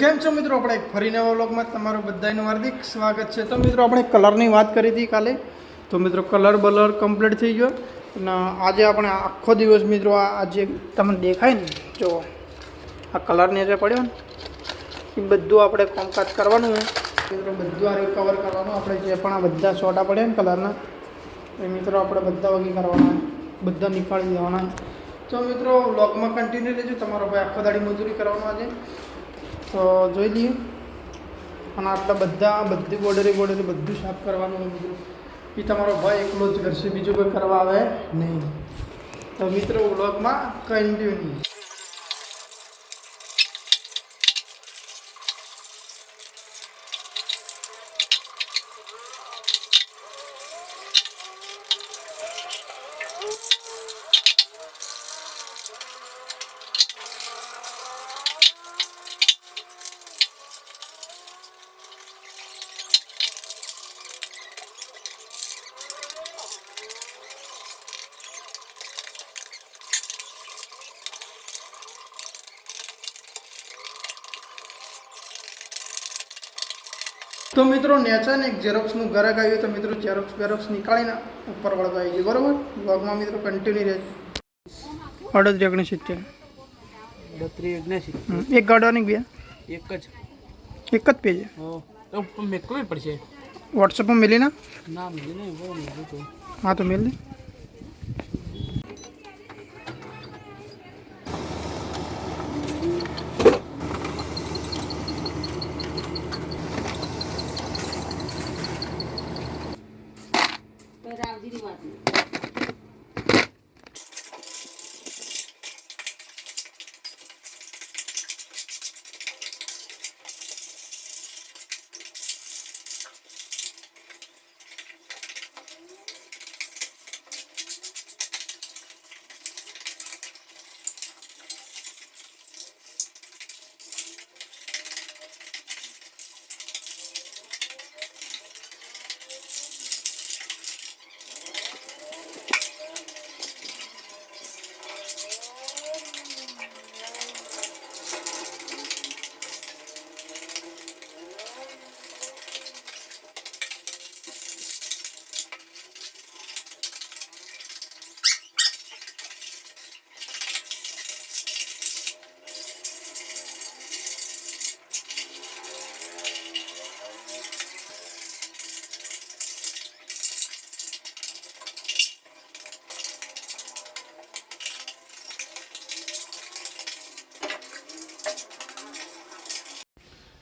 કેમ છો મિત્રો, આપણે એક ફરી નવા વ્લોગમાં તમારું બધાનું હાર્દિક સ્વાગત છે। તો મિત્રો આપણે કલરની વાત કરી હતી કાલે, તો મિત્રો કલર કમ્પ્લીટ થઈ ગયો અને આજે આપણે આખો દિવસ મિત્રો આજે તમને દેખાય ને જો આ કલર નીચે પડ્યો ને એ બધું આપણે કામકાજ કરવાનું મિત્રો, બધું આ કવર કરવાનું। આપણે જે પણ આ બધા છોટા પડ્યા ને કલરના એ મિત્રો આપણે બધા વગી કરવાના, બધા નીકાળી દેવાના। તો મિત્રો વ્લોગમાં કન્ટિન્યુ રહેજો, તમારો ભાઈ આખો દાડી મજૂરી કરવાનો આજે તો જોઈ લઈએ। અને આટલા બધી બોર્ડરે બધું સાફ કરવાનું મિત્રો, એ તમારો ભાઈ એકલો જ કરશે, બીજું કોઈ કરવા આવે નહીં। તો મિત્રો વ્લોગમાં કન્ટિન્યુ। તો મિત્રો નેચા ને એક ઝેરોક્સનું ગ્રાહક આવ્યું, તો મિત્રો ઝેરોક્સ નીકાળીને ઉપર વળવા આવી ગયું, બરાબર। વ્લોગમાં મિત્રો કન્ટિન્યુ રહે। 38 એક ગાડવાની બે એક જ પેજ તો મેકવી પડશે। વોટ્સઅપમાં મિલી ના મિલી નહીં, બહુ મિલી તો હા તો મિલ દે।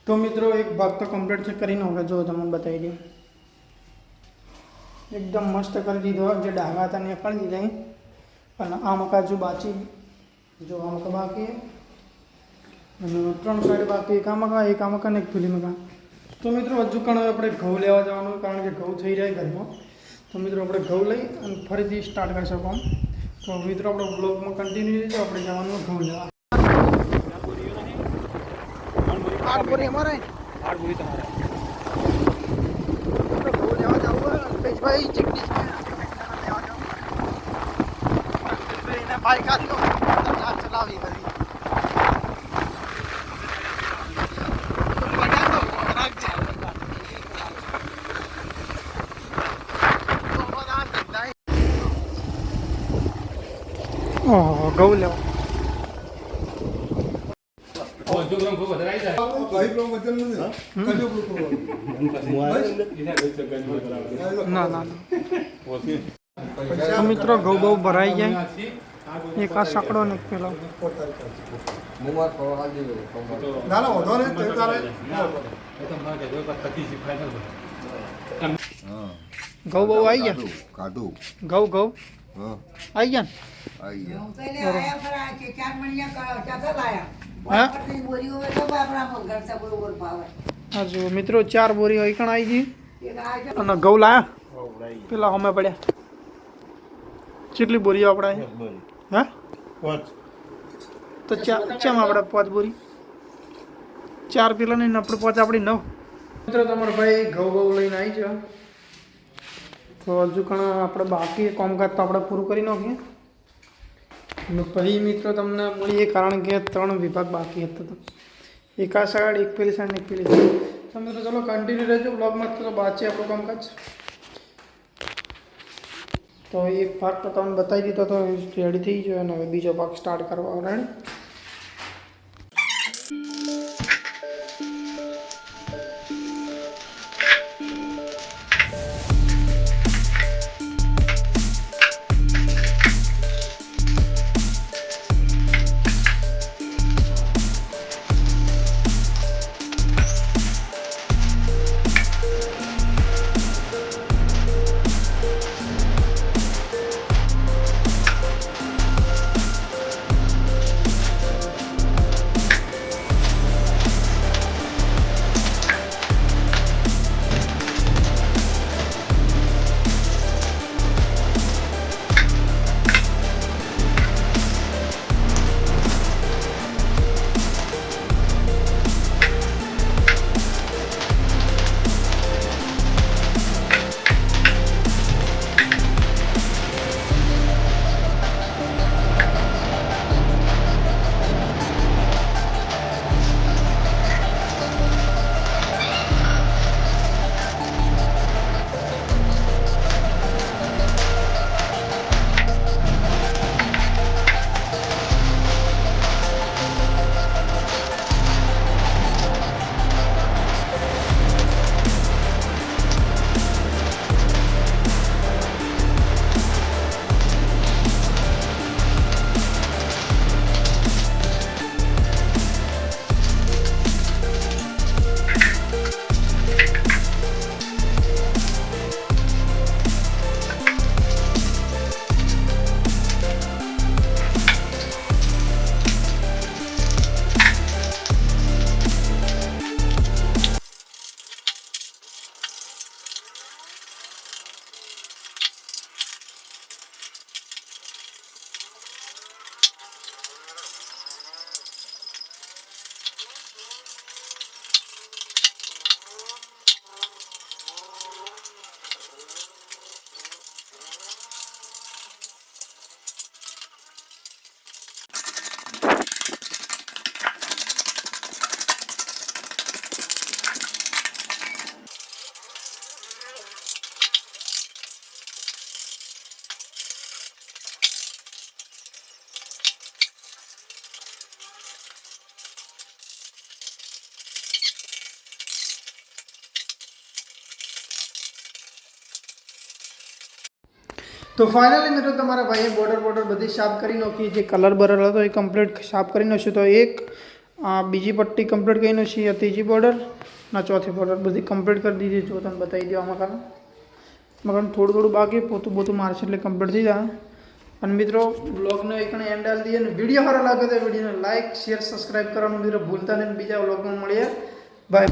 તો મિત્રો એક ભાગ તો કમ્પ્લીટ છે કરીને હવે જો તમને બતાવી દઉં, એકદમ મસ્ત કરી દીધો। જે ડાઘા હતા ને કાઢી દીધા, અને આ મકા જો બાકી જો આ મકા બાકી, અને 3 સાઈડ બાકી, એક આ મકા ને એક પેલી મકા। તો મિત્રો હજુ પણ આપણે ઘઉં લેવા જવાનું, કારણ કે ઘઉં થઈ જાય ઘરમાં। તો મિત્રો આપણે ઘઉં લઈ અને ફરીથી સ્ટાર્ટ કરી શકો। તો મિત્રો આપણે બ્લોગમાં કન્ટિન્યુ રહેજો, આપણે જવાનું ઘઉં લેવા। 8 बोरी हमारा है, 8 बोरी तुम्हारा तो घऊ लेवा जाऊंगा अल्पेश भाई जगदीश लेवा जाऊंगा बाइक आ लो चलावी करी घऊ लेवा ના તો મિત્રો ઘઉં બહુ ભરાઈ જાય, એક આ સાંકડો ને પેલો ઘઉં બહુ આવી ગયા, ઘઉં આવી ગયા હા જો મિત્રો 4 બોરી હોય કણ આવી ગઈ, અને ઘઉં લાયા પેલા અમે પડ્યા કેટલી બોરીઓ આપણે હા 5 તો ચમ આપણે 5 બોરી 4 પેલા નહીં આપણે 5 આપણી 9 મિત્રો તમારો ભાઈ ઘઉં લઈને આવી છે। તો હજુ ઘણા આપણે બાકી કામકાજ તો આપણે પૂરું કરી નાખીએ અને પછી મિત્રો તમને મળીએ, કારણ કે 3 વિભાગ બાકી હતા તો એક આ સાઈડ, એક પેલી સાઈડ ને એક પેલી સાઈડ. તો મિત્રો ચલો કન્ટિન્યુ રહેજો બ્લોગમાં. તો બાદ છે આપણું કામકાજ. તો એક ભાગ તો તમને બતાવી દીધો તો રેડી થઈ ગયો અને હવે બીજો ભાગ સ્ટાર્ટ કરવા રેડી. તો ફાઇનલી મિત્રો તમારા ભાઈએ બોર્ડર બધી સાફ કરી નાખી. જે કલર બરર હતો એ કમ્પ્લીટ સાફ કરી નાખ્યું. તો એક બીજી પટ્ટી કમ્પ્લીટ કરી નાખી, ત્રીજી બોર્ડર ના ચોથી બોર્ડર બધી કમ્પ્લીટ કરી દીધી. જો તમને બતાવી દો આમાં મગર થોડું બાકી પોતું મારશે એટલે કમ્પ્લીટ થઈ જાય. અને મિત્રો બ્લોગનો એક એન્ડ આલી દઈએ. અને વિડીયો સારો લાગે તો વિડીયોને લાઇક શેર સબસ્ક્રાઈબ કરવાનું મિત્રો ભૂલતા નહીં. બીજા બ્લોગમાં મળીએ. બાય.